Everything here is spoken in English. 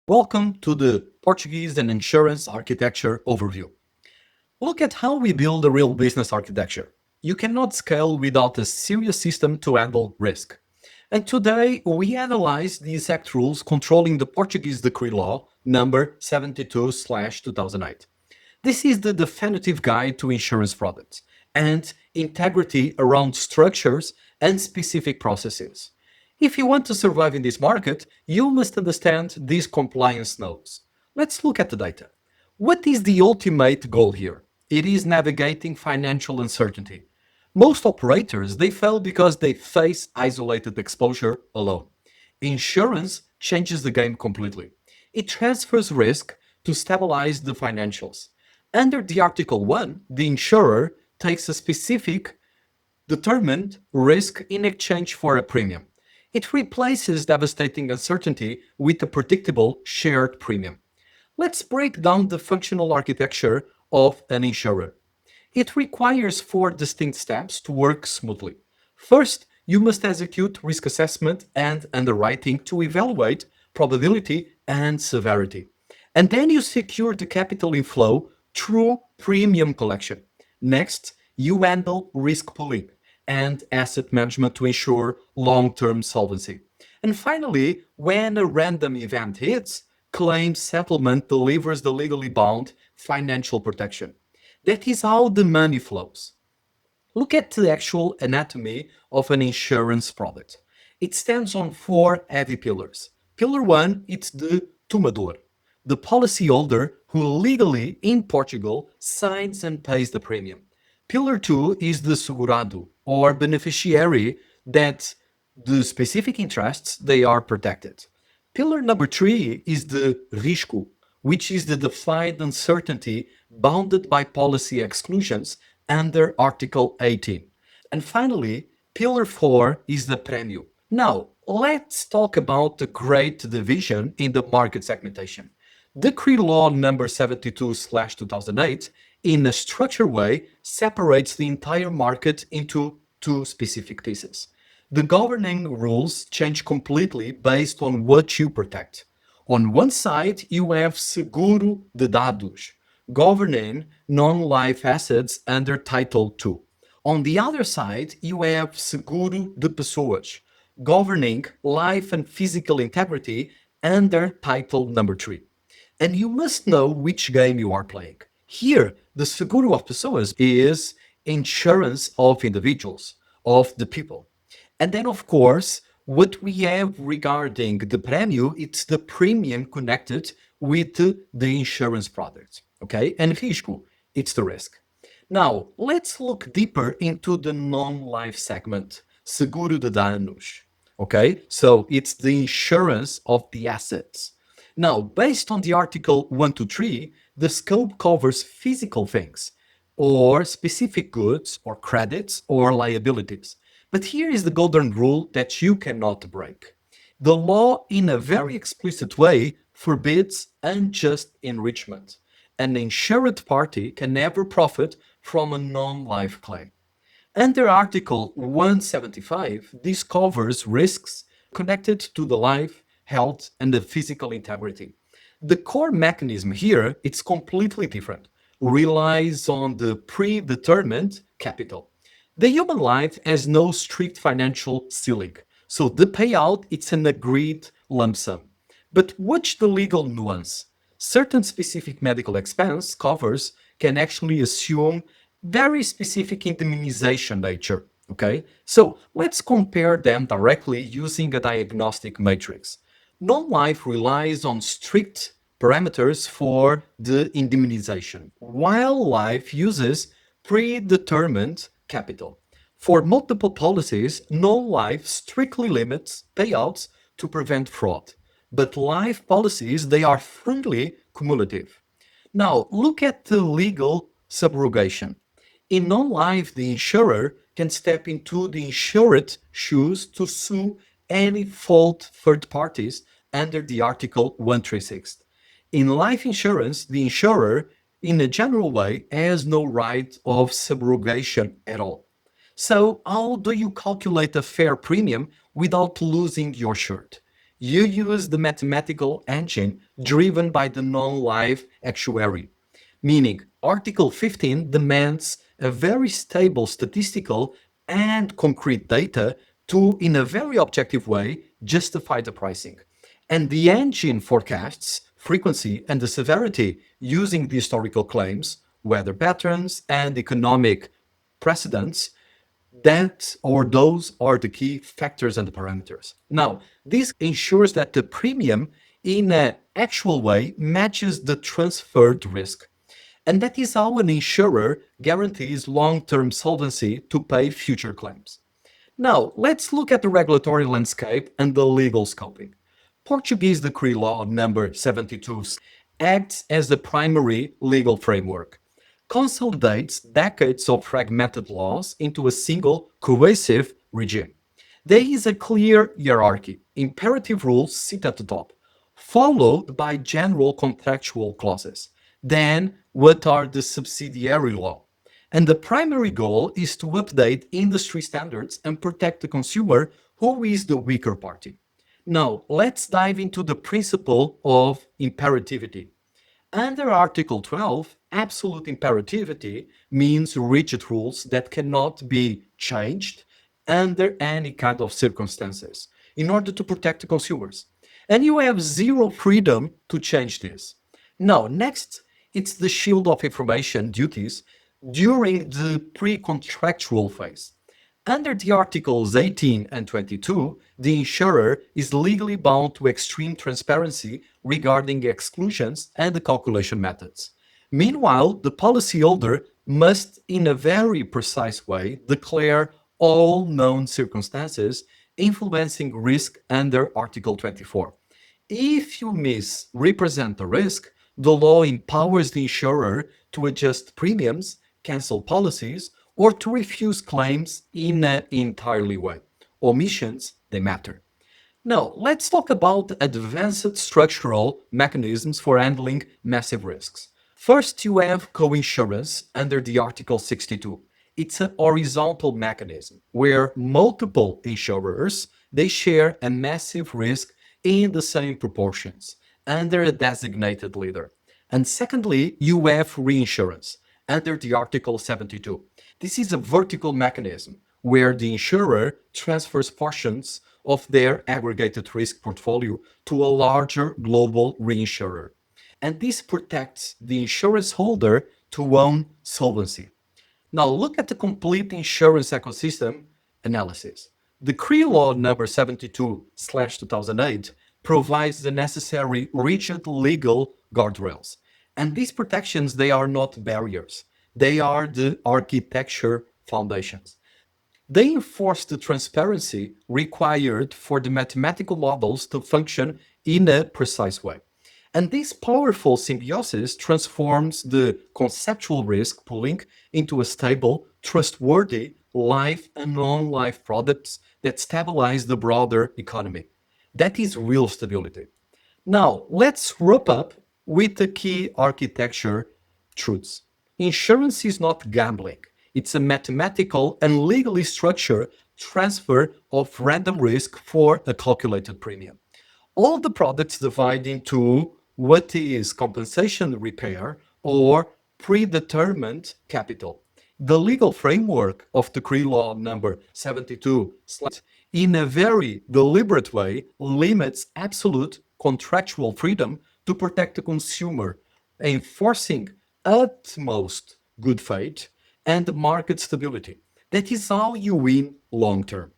Welcome to the Portuguese and Insurance Architecture Overview. Look at how we build a real business architecture. You cannot scale without a serious system to handle risk. And today we analyze the exact rules controlling the Portuguese Decree-Law number 72/2008. This is the definitive guide to insurance products and integrity around structures and specific processes. If you want to survive in this market, you must understand these compliance nodes. Let's look at the data. What is the ultimate goal here? It is navigating financial uncertainty. Most operators, they fail because they face isolated exposure alone. Insurance changes the game completely. It transfers risk to stabilize the financials. Under the Article 1, the insurer takes a specific determined risk in exchange for a premium. It replaces devastating uncertainty with a predictable shared premium. Let's break down the functional architecture of an insurer. It requires four distinct steps to work smoothly. First, you must execute risk assessment and underwriting to evaluate probability and severity. And then you secure the capital inflow through premium collection. Next, you handle risk pooling and asset management to ensure long-term solvency. And finally, when a random event hits, claim settlement delivers the legally bound financial protection. That is how the money flows. Look at the actual anatomy of an insurance product. It stands on four heavy pillars. Pillar one, it's the tomador, the policyholder who legally in Portugal signs and pays the premium. Pillar two is the segurado or beneficiary that the specific interests they are protected. Pillar number three is the risco, which is the defined uncertainty bounded by policy exclusions under Article 18. And finally, Pillar 4 is the premium. Now, let's talk about the great division in the market segmentation. Decree-Law number 72/2008, in a structured way, separates the entire market into two specific pieces. The governing rules change completely based on what you protect. On one side, you have seguro de dados, governing non-life assets under Title 2. On the other side, you have seguro de pessoas, governing life and physical integrity under Title number 3. And you must know which game you are playing. Here, the seguro of pessoas is insurance of individuals, of the people. And then, of course, what we have regarding the premium, it's the premium connected with the insurance product. Okay? And risco, it's the risk. Now, let's look deeper into the non-life segment, seguro de danos. Okay? So it's the insurance of the assets. Now, based on the Article 123, the scope covers physical things, or specific goods, or credits, or liabilities. But here is the golden rule that you cannot break. The law, in a very explicit way, forbids unjust enrichment. An insured party can never profit from a non-life claim. Under Article 175, this covers risks connected to the life, health, and the physical integrity. The core mechanism here, it's completely different, relies on the predetermined capital. The human life has no strict financial ceiling, so the payout, it's an agreed lump sum. But watch the legal nuance. Certain specific medical expense covers can actually assume very specific indemnization nature. Okay, so let's compare them directly using a diagnostic matrix. Non-life relies on strict parameters for the indemnization, while life uses predetermined capital. For multiple policies, non-life strictly limits payouts to prevent fraud, but life policies, they are firmly cumulative. Now, look at the legal subrogation. In non-life, the insurer can step into the insured shoes to sue any fault third parties under the Article 136. In life insurance, the insurer, in a general way, has no right of subrogation at all. So, how do you calculate a fair premium without losing your shirt? You use the mathematical engine driven by the non-life actuary, meaning Article 15 demands a very stable statistical and concrete data to, in a very objective way, justify the pricing. And the engine forecasts frequency and the severity using the historical claims, weather patterns, and economic precedents. That or those are the key factors and the parameters. Now, this ensures that the premium in an actual way matches the transferred risk. And that is how an insurer guarantees long-term solvency to pay future claims. Now, let's look at the regulatory landscape and the legal scoping. Portuguese Decree-Law number 72 acts as the primary legal framework, consolidates decades of fragmented laws into a single cohesive regime. There is a clear hierarchy. Imperative rules sit at the top, followed by general contractual clauses. Then, what are the subsidiary law? And the primary goal is to update industry standards and protect the consumer, who is the weaker party. Now, let's dive into the principle of imperativity. Under Article 12, absolute imperativity means rigid rules that cannot be changed under any kind of circumstances in order to protect the consumers. And you have zero freedom to change this. Now, next, it's the shield of information duties during the pre-contractual phase. Under the Articles 18 and 22, the insurer is legally bound to extreme transparency regarding exclusions and the calculation methods. Meanwhile, the policyholder must, in a very precise way, declare all known circumstances influencing risk under Article 24. If you misrepresent the risk, the law empowers the insurer to adjust premiums, cancel policies, or to refuse claims in an entirely way. Omissions, they matter. Now, let's talk about advanced structural mechanisms for handling massive risks. First, you have coinsurance under the Article 62. It's a horizontal mechanism where multiple insurers they share a massive risk in the same proportions under a designated leader. And secondly, you have reinsurance under the Article 72. This is a vertical mechanism where the insurer transfers portions of their aggregated risk portfolio to a larger global reinsurer. And this protects the insurance holder to own solvency. Now look at the complete insurance ecosystem analysis. Decree-Law number 72/2008 provides the necessary rigid legal guardrails. And these protections, they are not barriers. They are the architecture foundations. They enforce the transparency required for the mathematical models to function in a precise way. And this powerful symbiosis transforms the conceptual risk pooling into a stable, trustworthy life and non-life products that stabilize the broader economy. That is real stability. Now, let's wrap up with the key architecture truths. Insurance is not gambling. It's a mathematical and legally structured transfer of random risk for a calculated premium. All the products divide into what is compensation repair or predetermined capital. The legal framework of Decree Law number 72 in a very deliberate way limits absolute contractual freedom to protect the consumer, enforcing utmost good faith and market stability. That is how you win long term.